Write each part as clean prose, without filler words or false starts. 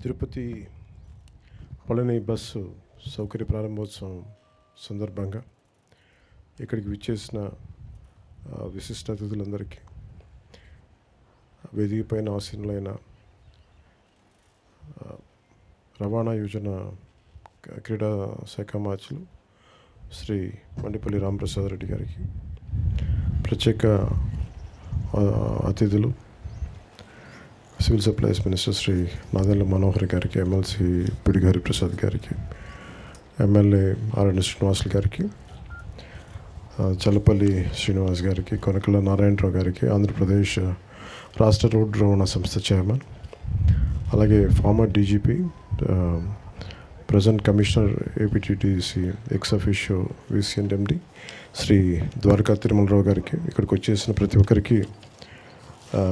Tirupati Palani bus సౌకర్య ప్రారంభోత్సవం సందర్భంగా ఇక్కడికి విచ్చేసిన విశిష్ట అతిథులందరికీ, వేదిక పైన ఆసీనులైన రవాణా యోజన క్రీడా శాఖ మార్చులు శ్రీ మండిపల్లి రామప్రసాద్ రెడ్డి గారికి, ప్రత్యేక అతిథులు civil supplies minister Shri Nadendla Manohar గారికి, ఎమ్మెల్సీ పిడిగి హరిప్రసాద్ గారికి, ఎమ్మెల్యే ఆర్ఎన్ శ్రీనివాసులు గారికి, చల్లపల్లి శ్రీనివాస్ గారికి, కొనకల నారాయణరావు గారికి, ఆంధ్రప్రదేశ్ రాష్ట్ర రోడ్డు రవాణా సంస్థ చైర్మన్, అలాగే former DGP, present commissioner APTTC ex officio VCMD Shri Dwaraka Tirumala Rao గారికి, ఇక్కడికి వచ్చేసిన ప్రతి ఒక్కరికి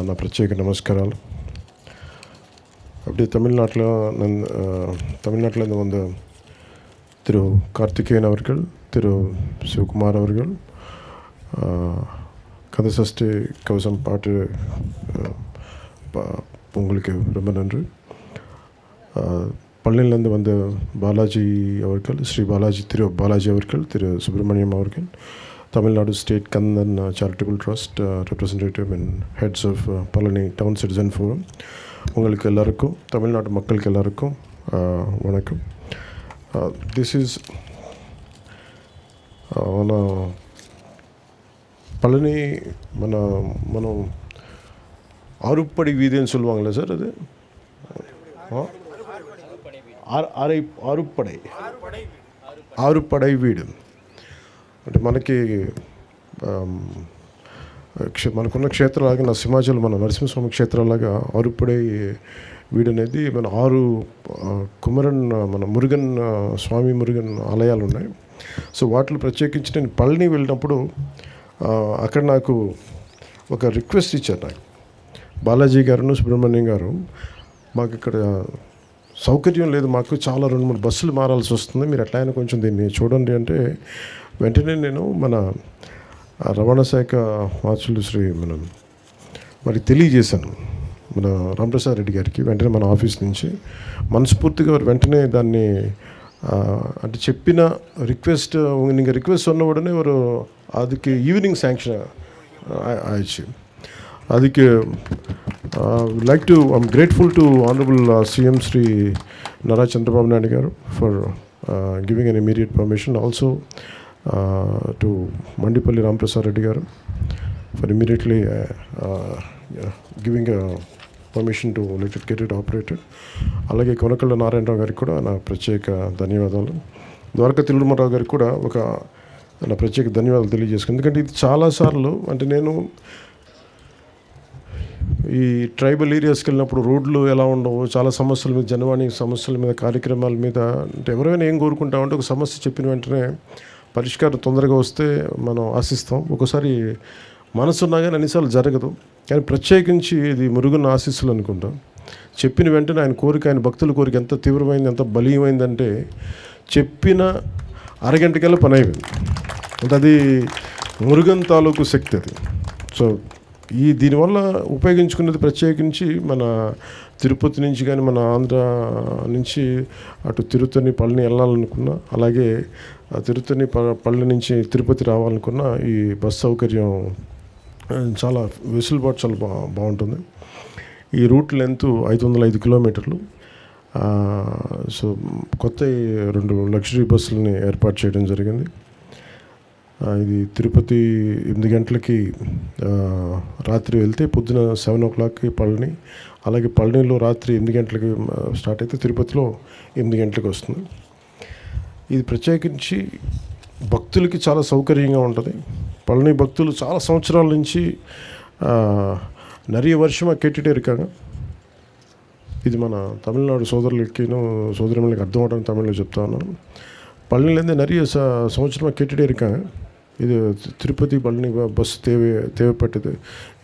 నా ప్రత్యేక నమస్కారాలు. அப்படியே தமிழ்நாட்டில் வந்து திரு கார்த்திகேயன் அவர்கள், திரு சிவகுமார் அவர்கள் கந்தசஷ்டி கவசம் பாட்டு உங்களுக்கு ரொம்ப நன்றி. பழனியிலேருந்து வந்த பாலாஜி அவர்கள், ஸ்ரீ திரு பாலாஜி அவர்கள், திரு சுப்பிரமணியம் அவர்கள், Tamil Nadu state Kandan charitable trust representative and heads of Palani town citizen forum, உங்களுக்கு எல்லாருக்கும், தமிழ்நாட்டு மக்களுக்கு எல்லாருக்கும் வணக்கம். దిస్ ఈజ్ మన பழனி మనం ஆறுப்படை வீதின்னு சொல்லுவாங்களே சார், அது ఆరుపడై వీడు అంటే మనకున్న క్షేత్రాలాగా నా సింహాచలం మన నరసింహస్వామి క్షేత్రాలాగా ఆరుపడై వీడు అనేది మన 6 కుమరన్ మన మురుగన్ స్వామి మురుగన్ ఆలయాలు ఉన్నాయి. సో వాటిలో ప్రత్యేకించి నేను పళని వెళ్ళినప్పుడు అక్కడ నాకు ఒక రిక్వెస్ట్ ఇచ్చారు. నాకు బాలాజీ గారు, సుబ్రహ్మణ్యం గారు, మాకు ఇక్కడ సౌకర్యం లేదు, మాకు చాలా 2-3 బస్సులు మారాల్సి వస్తుంది, మీరు ఎట్లా అయినా కొంచెం దీన్ని చూడండి అంటే, వెంటనే నేను మన రవాణా శాఖ మార్చులు శ్రీ వారికి తెలియజేశాను, మన రామప్రసాద్ రెడ్డి గారికి. వెంటనే మన ఆఫీస్ నుంచి మనస్ఫూర్తిగా వెంటనే దాన్ని అంటే చెప్పిన రిక్వెస్ట్ நீங்கள் ரிக்வெஸ்ட் சொன்ன உடனே ஒரு அதுக்கு ஈவினிங் சாங்ஷன் ஆயிடுச்சு. அதுக்கு like to I'm grateful to honorable CM Sri Nara Chandrababu Naidu garu for giving an immediate permission, also to Mandipalli Ramprasad Reddy garu for immediately giving a permission to let it get it operated. అలాగే కొనకళ్ళ నారాయణరావు గారికి కూడా నా ప్రత్యేక ధన్యవాదాలు. ద్వారకా తిరుమలరావు గారికి కూడా ఒక నా ప్రత్యేక ధన్యవాదాలు తెలియజేసుకున్నాను. ఎందుకంటే ఇది చాలాసార్లు అంటే నేను ఈ ట్రైబల్ ఏరియాస్కి వెళ్ళినప్పుడు రోడ్లు ఎలా ఉండవు, చాలా సమస్యల మీద, జనవాణి సమస్యల మీద, కార్యక్రమాల మీద, అంటే ఎవరైనా ఏం కోరుకుంటామంటే ఒక సమస్య చెప్పిన వెంటనే పరిష్కారం తొందరగా వస్తే మనం ఆశిస్తాం. ఒకసారి మనసున్నా కానీ అన్నిసార్లు జరగదు. కానీ ప్రత్యేకించి ఇది మురుగున్న ఆశీస్సులు అనుకుంటాం. చెప్పిన వెంటనే ఆయన కోరిక, ఆయన భక్తుల కోరిక ఎంత తీవ్రమైంది, ఎంత బలీయమైందంటే చెప్పిన అరగంటకల్లా పని అయిపోయింది. అంటే అది మురుగన్ తాలూకు శక్తి అది. సో దీనివల్ల ఉపయోగించుకున్నది ప్రత్యేకించి మన తిరుపతి నుంచి కానీ, మన ఆంధ్ర నుంచి అటు తిరుత్తని పళని వెళ్ళాలనుకున్నా, అలాగే తిరుత్తని పళని నుంచి తిరుపతి రావాలనుకున్నా ఈ బస్ సౌకర్యం చాలా వెసులుబాటు చాలా బాగుంటుంది. ఈ రూట్ లెంత్ 505 కిలోమీటర్లు. సో కొత్త 2 లగ్జరీ బస్సులని ఏర్పాటు చేయడం జరిగింది. ఇది తిరుపతి 8 గంటలకి రాత్రి వెళ్తే పొద్దున 7 o'clockకి పళని, అలాగే పళనిలో రాత్రి 8 గంటలకి స్టార్ట్ అయితే తిరుపతిలో 8 గంటలకు వస్తుంది. ఇది ప్రత్యేకించి భక్తులకి చాలా సౌకర్యంగా ఉంటుంది. పళని భక్తులు చాలా సంవత్సరాల నుంచి நிறைய வருஷமாக கேட்டுகிட்டே இருக்காங்க. ఇది మన తమిళనాడు సోదరులకి అర్థం అవడానికి తమిళ్లో చెప్తా ఉన్నాను. పళనిலேருந்து நிறைய సంవత్సరமாக கேட்டுகிட்டே இருக்காங்க. இது திருப்பதி பழனி பஸ் தேவைப்பட்டது,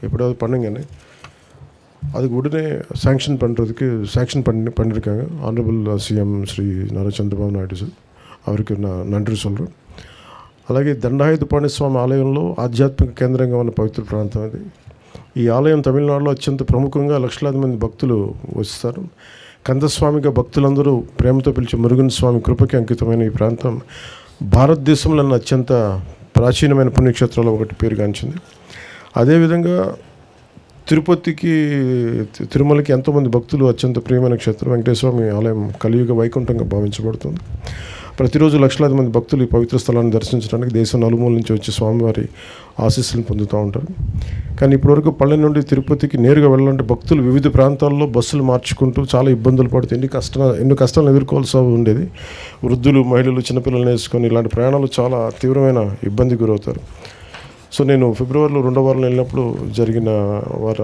எப்படியாவது பண்ணுங்கன்னு. அதுக்கு உடனே சாங்ஷன் பண்ணியிருக்காங்க honourable CM Shri Nara Chandrababu Naidu sir, அவருக்கு நான் நன்றி சொல்கிறேன். అలాగే దండాయుధపాణి స్వామి ఆలయంలో ఆధ్యాత్మిక కేంద్రంగా ఉన్న పవిత్ర ప్రాంతం అది. ఈ ఆలయం తమిళనాడులో అత్యంత ప్రముఖంగా లక్షలాది మంది భక్తులు వస్తారు. కందస్వామిగా భక్తులందరూ ప్రేమతో పిలిచే మురుగన్ స్వామి కృపకి అంకితమైన ఈ ప్రాంతం భారతదేశంలోని అత్యంత ప్రాచీనమైన పుణ్యక్షేత్రాల్లో ఒకటి పేరుగాంచింది. అదేవిధంగా తిరుపతికి, తిరుమలకి ఎంతోమంది భక్తులు అత్యంత ప్రియమైన క్షేత్రం వెంకటేశ్వర స్వామి ఆలయం కలియుగ వైకుంఠంగా భావించబడుతుంది. ప్రతిరోజు లక్షలాది మంది భక్తులు ఈ పవిత్ర స్థలాన్ని దర్శించడానికి దేశం నలుమూల నుంచి వచ్చి స్వామివారి ఆశీస్సులను పొందుతూ ఉంటారు. కానీ ఇప్పటివరకు పల్లె నుండి తిరుపతికి నేరుగా వెళ్ళాలంటే భక్తులు వివిధ ప్రాంతాల్లో బస్సులు మార్చుకుంటూ చాలా ఇబ్బందులు పడుతూ ఎన్నో కష్టాలను ఎదుర్కోవాల్సి ఉండేది. వృద్ధులు, మహిళలు, చిన్నపిల్లలను వేసుకొని ఇలాంటి ప్రయాణాలు చాలా తీవ్రమైన ఇబ్బంది గురవుతారు. సో నేను ఫిబ్రవరిలో 2వ వారంలో వెళ్ళినప్పుడు జరిగిన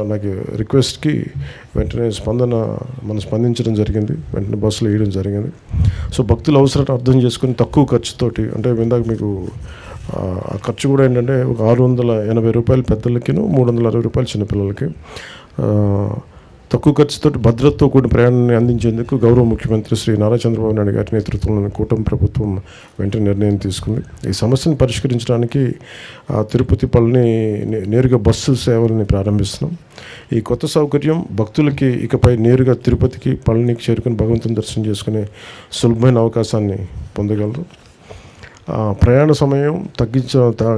నాకు రిక్వెస్ట్కి వెంటనే మనం స్పందించడం జరిగింది. వెంటనే బస్సులు వేయడం జరిగింది. సో భక్తుల అవసరాన్ని అర్థం చేసుకుని తక్కువ ఖర్చుతోటి, అంటే ఇందాక మీకు ఆ ఖర్చు కూడా ఏంటంటే ఒక 680 రూపాయలు పెద్దలకి, 360 రూపాయలు చిన్నపిల్లలకి, తక్కువ ఖర్చుతో భద్రతతో కూడిన ప్రయాణాన్ని అందించేందుకు గౌరవ ముఖ్యమంత్రి శ్రీ నారా చంద్రబాబు నాయుడు గారి నేతృత్వంలోని కూటమి ప్రభుత్వం వెంటనే నిర్ణయం తీసుకుంది. ఈ సమస్యను పరిష్కరించడానికి తిరుపతి పళని నేరుగా బస్సు సేవలని ప్రారంభిస్తున్నాం. ఈ కొత్త సౌకర్యం భక్తులకి ఇకపై నేరుగా తిరుపతికి, పళనికి చేరుకుని భగవంతుని దర్శనం చేసుకునే సులభమైన అవకాశాన్ని పొందగలరు. ప్రయాణ సమయం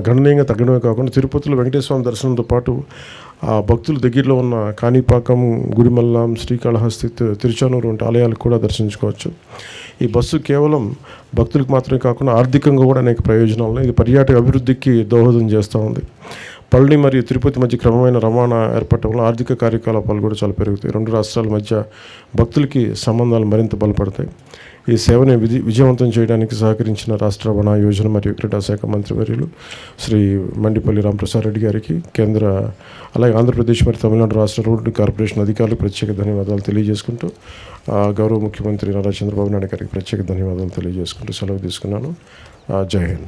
గణనీయంగా తగ్గడమే కాకుండా తిరుపతిలో వెంకటేశ్వర స్వామి దర్శనంతో పాటు భక్తులు దగ్గరలో ఉన్న కాణిపాకం, గుడిమల్లం, శ్రీకాళహస్తి, తిరుచానూరు వంటి ఆలయాలకు కూడా దర్శించుకోవచ్చు. ఈ బస్సు కేవలం భక్తులకు మాత్రమే కాకుండా ఆర్థికంగా కూడా అనేక ప్రయోజనాలు ఉన్నాయి. ఇది పర్యాటక అభివృద్ధికి దోహదం చేస్తూ ఉంది. పళని మరియు తిరుపతి మధ్య క్రమమైన రవాణా ఏర్పడటం వల్ల ఆర్థిక కార్యకలాపాలు కూడా చాలా పెరుగుతాయి. రెండు రాష్ట్రాల మధ్య భక్తులకి సంబంధాలు మరింత బలపడతాయి. ఈ సేవని విజయవంతం చేయడానికి సహకరించిన రాష్ట్ర రవాణా యోజన మరియు క్రీడా శాఖ మంత్రివర్యులు శ్రీ మండిపల్లి రామప్రసాద్ రెడ్డి గారికి, అలాగే ఆంధ్రప్రదేశ్ మరియు తమిళనాడు రాష్ట్ర రోడ్డు కార్పొరేషన్ అధికారులకు ప్రత్యేక ధన్యవాదాలు తెలియజేసుకుంటూ, గౌరవ ముఖ్యమంత్రి నారా చంద్రబాబు నాయుడు గారికి ప్రత్యేక ధన్యవాదాలు తెలియజేసుకుంటూ సెలవు తీసుకున్నాను. జై హింద్.